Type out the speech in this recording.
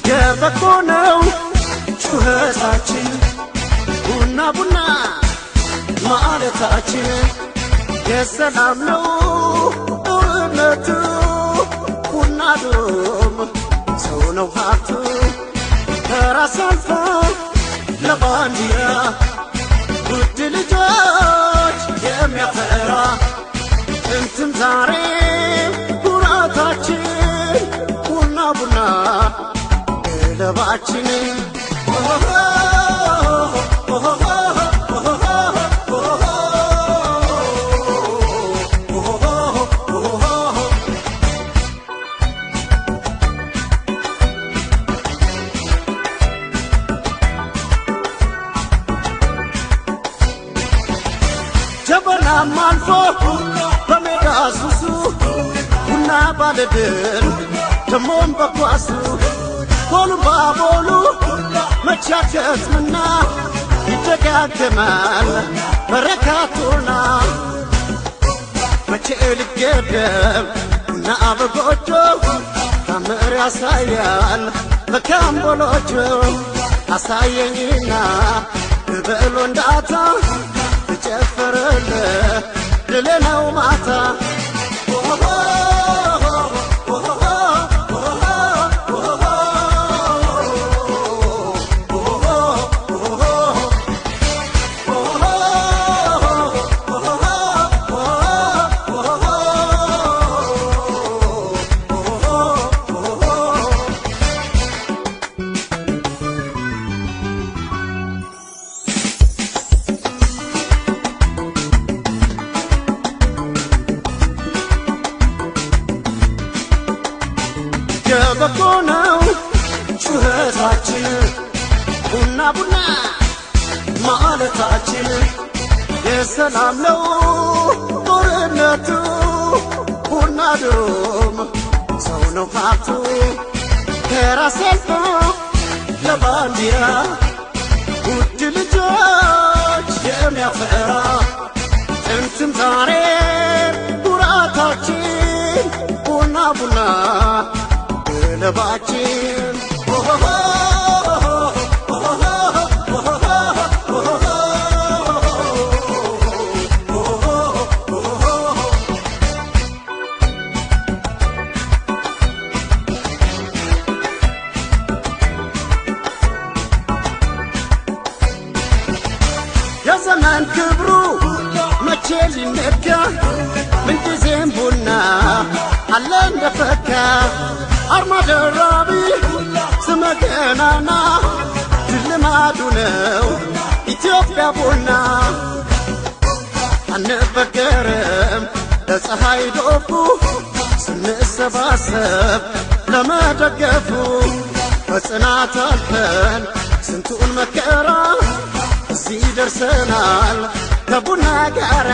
የበቆነው ጩኸታችን ቡና ቡና ማለታችን የሰላም ነው ጦርነቱ ቡና ዶም ሰው ነው ሀብቱ ከራስ አልፎ ለባንዲራ ውድ ልጆች የሚያፈራ ጥንትም ዛሬም ኩራታችን ቡና ቡና ለባችን ጀበናም አልፎ በሜዳ ሱሱ ቡና ባለድል ደሞም በኳሱ ቦሉ ባቦሉ መቻቸትና ይደጋገማል በረካቱና መቼ ልገደብ ቡና በጎጆ ታምር ያሳያል በካምቦሎጆ አሳየኝና በበሎ እንዳታ ተጨፈረለ ለሌላው ማታ የበቆነው ጩኸታችን ቡና ቡና ማለታችን የሰላም ነው ጦርነቱ ቡና ዶም ሰው ነው ሀብቱ ከራስ አልፎ ለባንዲራ ውድ ልጆች የሚያፈራ ጥንትም ዛሬም ኩራታችን ቡና ቡና ለባችን የዘመን ክብሩ መቼ ሊነጋ ምንጊዜም ቡና አለ እንደፈካ አርማ ደራቢ ስመ ገናና ድል ልማዱ ነው ኢትዮጵያ ቡና አንበገርም ለፀሐይ ዶፉ ስንሰባሰብ ለመደገፉ በጽናት አልፈን ስንቱን መከራ እዚህ ደርሰናል ከቡና ጋራ